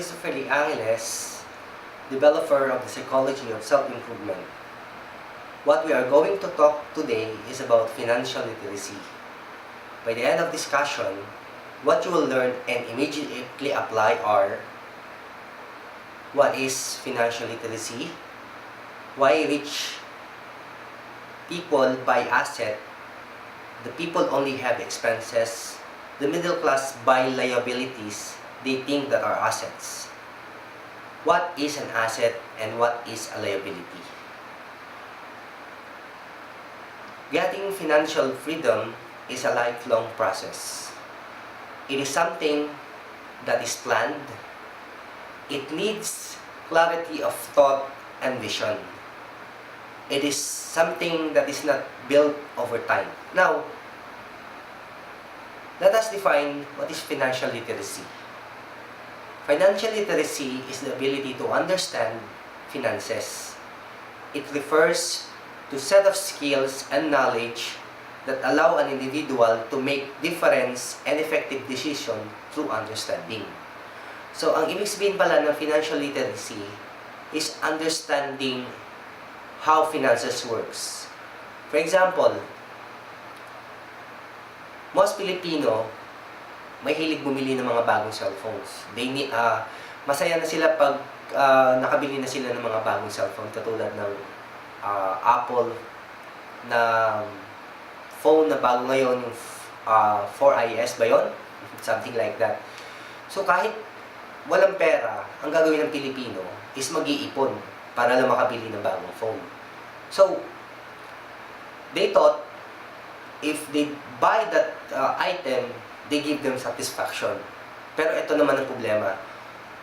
Christopher Lee Angeles, developer of the psychology of self-improvement. What we are going to talk today is about financial literacy. By the end of discussion, what you will learn and immediately apply are: what is financial literacy? Why rich people buy asset? The people only have expenses. The middle class buy liabilities they think that are assets. What is an asset and what is a liability? Getting financial freedom is a lifelong process. It is something that is planned. It needs clarity of thought and vision. It is something that is not built over time. Now, let us define what is financial literacy. Financial literacy is the ability to understand finances. It refers to set of skills and knowledge that allow an individual to make difference and effective decision through understanding. So, ang ibig sabihin pala ng financial literacy is understanding how finances works. For example, most Pilipino may hilig bumili ng mga bagong cellphones. Masaya na sila pag nakabili na sila ng mga bagong cellphone, katulad ng Apple na phone na bago ngayon, yung 4iOS ba yun? Something like that. So kahit walang pera, ang gagawin ng Pilipino is mag-iipon para lang makabili ng bagong phone. So, they thought if they buy that item, they give them satisfaction. Pero ito naman ang problema.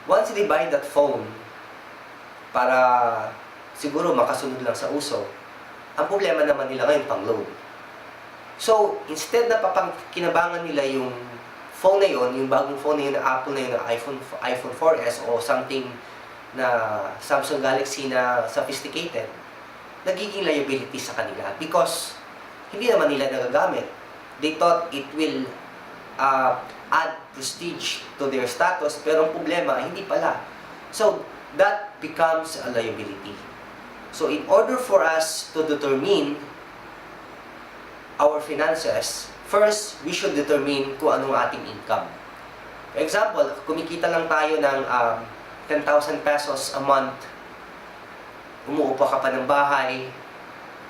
Once they buy that phone, para siguro makasunod lang sa uso, ang problema naman nila ngayon pang-load. So, instead na kinabangan nila yung phone na yun, yung bagong phone na yun, na Apple na yun, na iPhone 4S o something na Samsung Galaxy na sophisticated, nagiging liability sa kanila because hindi naman nila nagagamit. They thought it will add prestige to their status, pero ang problema, hindi pala. So, that becomes a liability. So, in order for us to determine our finances, first, we should determine kung anong ating income. For example, kumikita lang tayo ng 10,000 pesos a month, umuupa ka pa ng bahay,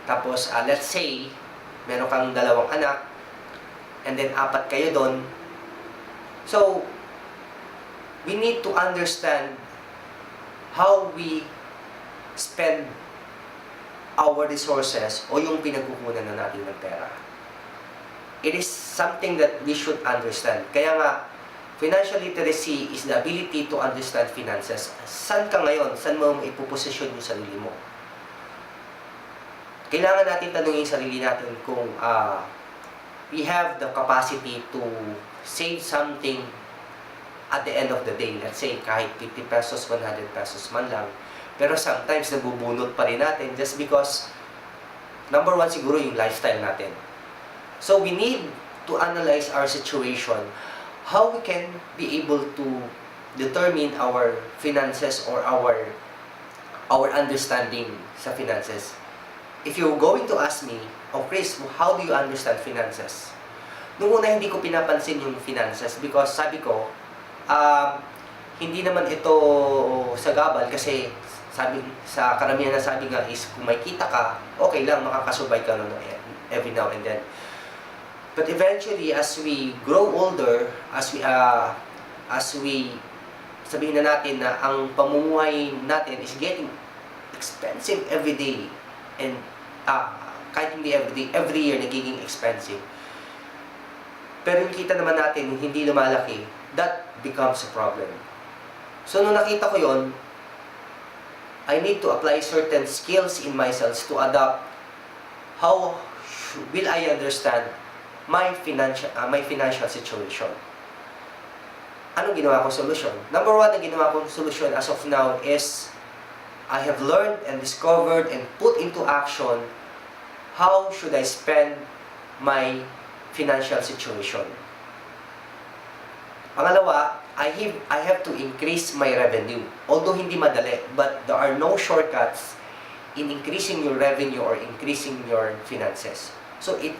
tapos, let's say, meron kang 2 anak, and then 4 kayo doon. So, we need to understand how we spend our resources o yung pinagkukunan na natin ng pera. It is something that we should understand. Kaya nga, financial literacy is the ability to understand finances. Saan ka ngayon? Saan mo ipoposisyon yung sarili mo? Kailangan natin tanungin yung sarili natin kung we have the capacity to save something at the end of the day. Let's say, kahit 50 pesos, 100 pesos man lang. Pero sometimes, nabubunot pa rin natin just because, number one, siguro yung lifestyle natin. So, we need to analyze our situation, how we can be able to determine our finances or our understanding sa finances. If you're going to ask me, oh Chris, how do you understand finances? Noong una, hindi ko pinapansin yung finances because sabi ko, hindi naman ito sagabal kasi sa karamihan na sabi nga is kung may kita ka, okay lang, makakasubay ka nun every now and then. But eventually, as we grow older, as we sabihin na natin na ang pamumuhay natin is getting expensive every day, and kahit hindi every day, every year nagiging expensive. Pero yung kita naman natin hindi lumalaki, that becomes a problem. So nung nakita ko yon, I need to apply certain skills in myself to adapt how will I understand my financial situation. Anong ginawa kong solusyon? Number one na ginawa kong solusyon as of now is I have learned and discovered and put into action how should I spend my financial situation. Pangalawa, I have to increase my revenue. Although hindi madali, but there are no shortcuts in increasing your revenue or increasing your finances. So we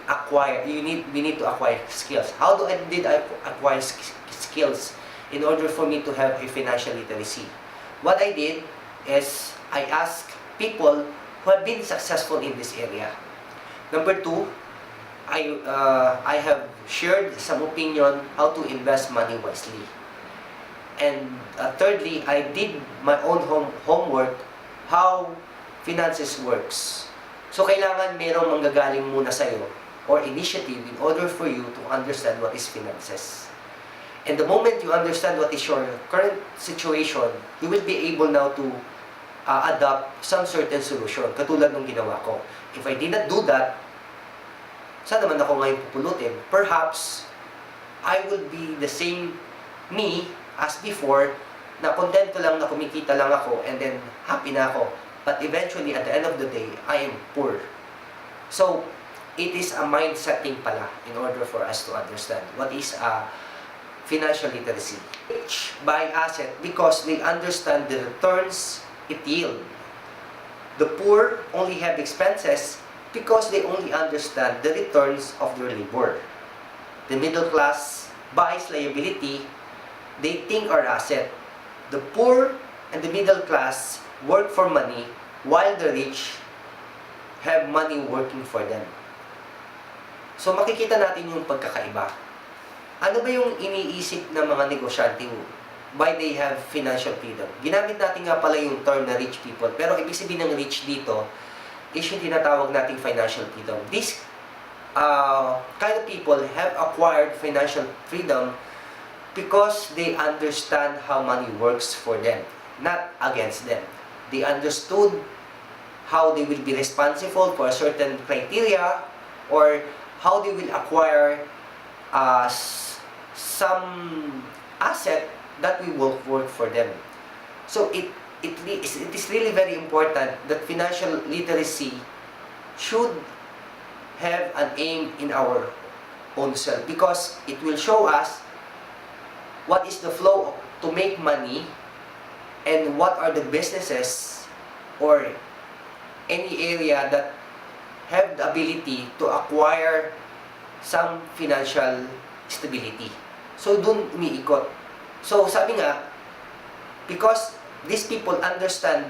need to acquire skills. How did I acquire skills in order for me to have a financial literacy? What I did is I asked people who have been successful in this area. Number two, I have shared some opinion how to invest money wisely. And thirdly, I did my own homework how finances works. So kailangan merong manggagaling muna sa'yo or initiative in order for you to understand what is finances. And the moment you understand what is your current situation, you will be able now to adopt some certain solution, katulad ng ginawa ko. If I did not do that, saan naman ako ngayon pupulutin? Perhaps, I will be the same me as before, na kontento lang na kumikita lang ako and then happy na ako. But eventually, at the end of the day, I am poor. So, it is a mind setting pala in order for us to understand what is financial literacy. Rich buy asset because they understand the returns it yield. The poor only have expenses because they only understand the returns of their labor. The middle class buys liability, they think are asset. The poor and the middle class work for money while the rich have money working for them. So makikita natin yung pagkakaiba. Ano ba yung iniisip ng mga negosyante why they have financial freedom? Ginamit natin nga pala yung term na rich people, pero ibig sabihin ng rich dito is yung tinatawag nating financial freedom. These kind of people have acquired financial freedom because they understand how money works for them, not against them. They understood how they will be responsible for a certain criteria or how they will acquire some asset that will work for them. So it is really very important that financial literacy should have an aim in our own self, because it will show us what is the flow to make money and what are the businesses or any area that have the ability to acquire some financial stability. So dun umiikot. So sabi nga, because these people understand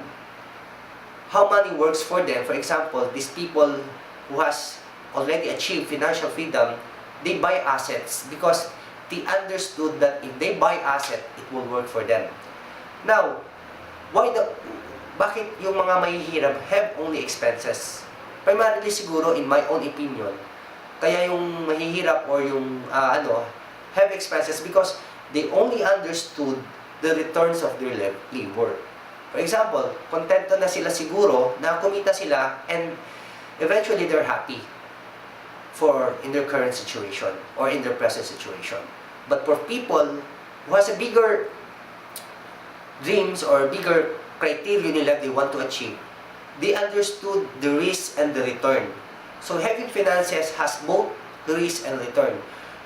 how money works for them. For example, these people who has already achieved financial freedom, they buy assets because they understood that if they buy asset, it will work for them. Now, bakit yung mga mahihirap have only expenses? Primarily siguro, in my own opinion, kaya yung mahihirap or yung have expenses because they only understood the returns of their labor. For example, kontento na sila siguro na kumita sila and eventually they're happy in their current situation or in their present situation. But for people who has a bigger dreams or bigger criteria nila they want to achieve, they understood the risk and the return. So having finances has both the risk and return.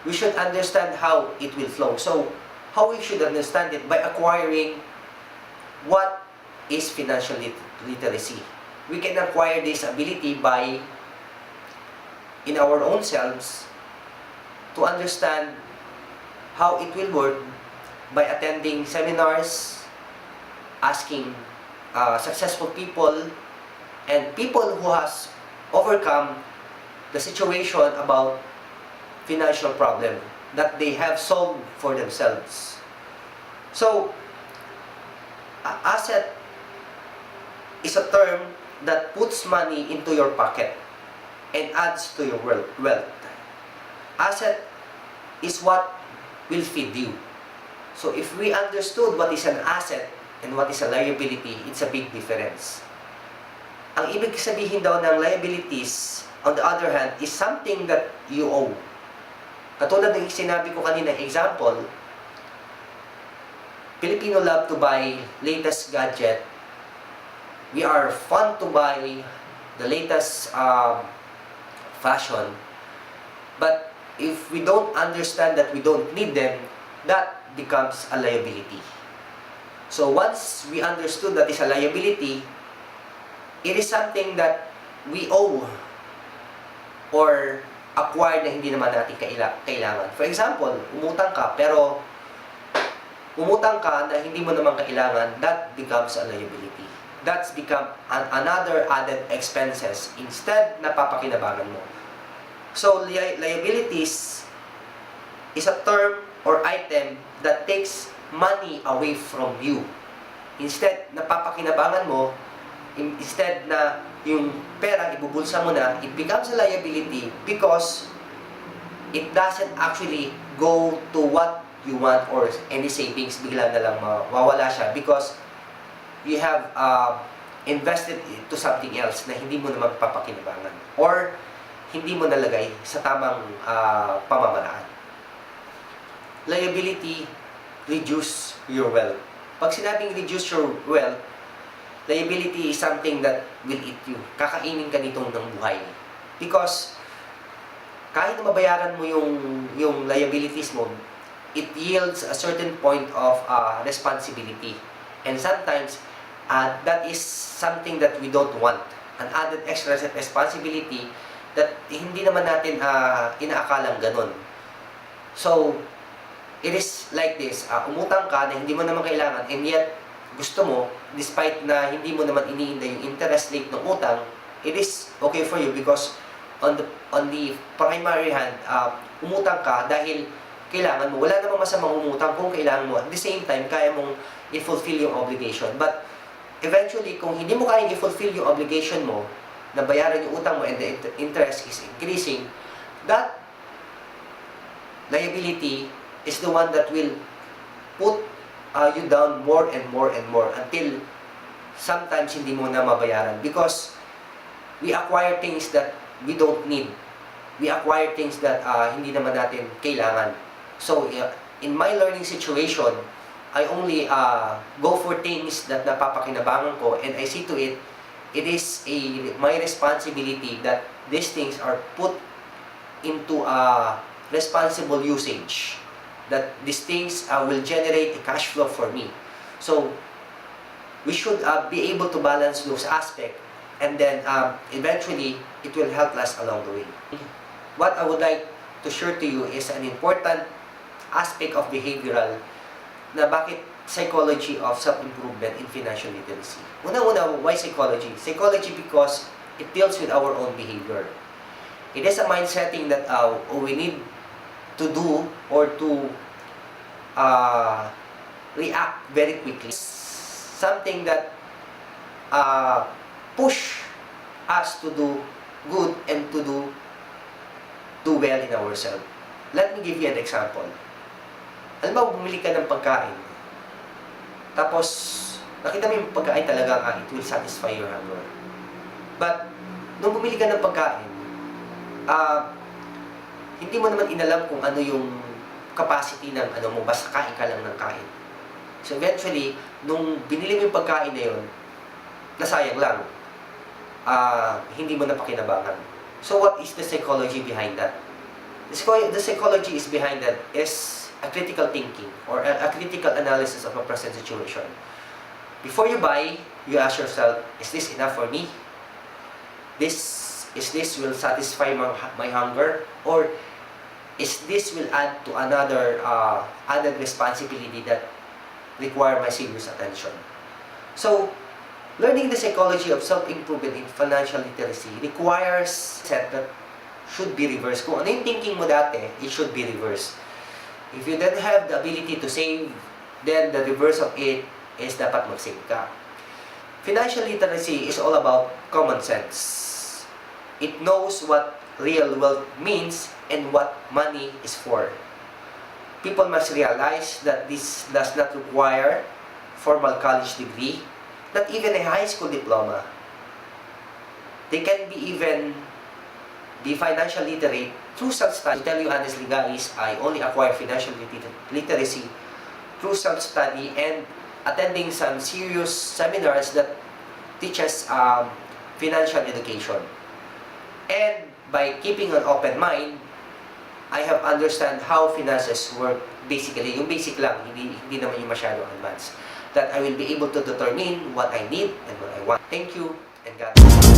We should understand how it will flow. So how we should understand it? By acquiring what is financial literacy. We can acquire this ability by in our own selves to understand how it will work by attending seminars, asking successful people and people who has overcome the situation about financial problem that they have solved for themselves. So, asset is a term that puts money into your pocket and adds to your wealth. Asset is what will feed you. So if we understood what is an asset and what is a liability, it's a big difference. Ang ibig sabihin daw ng liabilities, on the other hand, is something that you owe. Katulad ng sinabi ko kanina, example, Filipino love to buy latest gadget. We are fun to buy the latest fashion. But if we don't understand that we don't need them, that becomes a liability. So once we understood that is a liability, it is something that we owe or acquired na hindi naman natin kailangan. For example, umutang ka na hindi mo naman kailangan, that becomes a liability. That's become another added expenses instead na papakinabangan mo. So liabilities is a term or item that takes money away from you. Instead, napapakinabangan mo, instead na yung pera ibubulsa mo na, it becomes a liability because it doesn't actually go to what you want or any savings, bigla na lang mawawala siya because you have invested to something else na hindi mo naman papakinabangan or hindi mo nalagay sa tamang pamamaraan. Liability, reduce your wealth. Pag sinabing reduce your wealth, liability is something that will eat you. Kakainin ka nitong ng buhay. Because kahit na mabayaran mo yung liabilities mo, it yields a certain point of responsibility. And sometimes, that is something that we don't want. An added extra responsibility that hindi naman natin inaakalang ganun. So, it is like this, umutang ka na hindi mo naman kailangan and yet gusto mo, despite na hindi mo naman iniinda yung interest rate ng utang, it is okay for you because on the primary hand, umutang ka dahil kailangan mo. Wala namang masamang umutang kung kailangan mo. At the same time, kaya mong i-fulfill yung obligation. But eventually, kung hindi mo kayang i-fulfill yung obligation mo, na bayaran yung utang mo and the interest is increasing, that liability is the one that will put you down more and more and more until sometimes hindi mo na mabayaran because we acquire things that we don't need. We acquire things that hindi naman natin kailangan. So, in my learning situation, I only go for things that napapakinabangan ko and I see to it, it is my responsibility that these things are put into a responsible usage. That these things will generate a cash flow for me. So, we should be able to balance those aspects and then eventually, it will help us along the way. What I would like to share to you is an important aspect of behavioral na bakit psychology of self-improvement in financial literacy. Una-una, why psychology? Psychology because it deals with our own behavior. It is a mind setting that we need to do or to react very quickly. Something that push us to do good and to do well in ourselves. Let me give you an example. Alam mo, bumili ka ng pagkain, tapos nakita mo yung pagkain talaga it will satisfy your hunger. But nung bumili ka ng pagkain, hindi mo naman inalam kung ano yung capacity ng mo, basta kain ka lang ng kain. So eventually, nung binili mo yung pagkain na yun, nasayang lang. Hindi mo napakinabangan. So what is the psychology behind that? The psychology is behind that is a critical thinking or a critical analysis of a present situation. Before you buy, you ask yourself, is this enough for me? Is this will satisfy my hunger? Or is this will add to another added responsibility that require my serious attention? So, learning the psychology of self-improvement in financial literacy requires set that should be reversed. Kung ano yung thinking mo dati, it should be reversed. If you then have the ability to save, then the reverse of it is dapat mag-save ka. Financial literacy is all about common sense. It knows what real wealth means and what money is for. People must realize that this does not require formal college degree, not even a high school diploma. They can be even be financial literate through self-study. To tell you honestly guys, I only acquired financial literacy through self-study and attending some serious seminars that teaches financial education. And by keeping an open mind, I have understand how finances work basically. Yung basic lang, hindi naman yung masyado advanced. That I will be able to determine what I need and what I want. Thank you and God bless.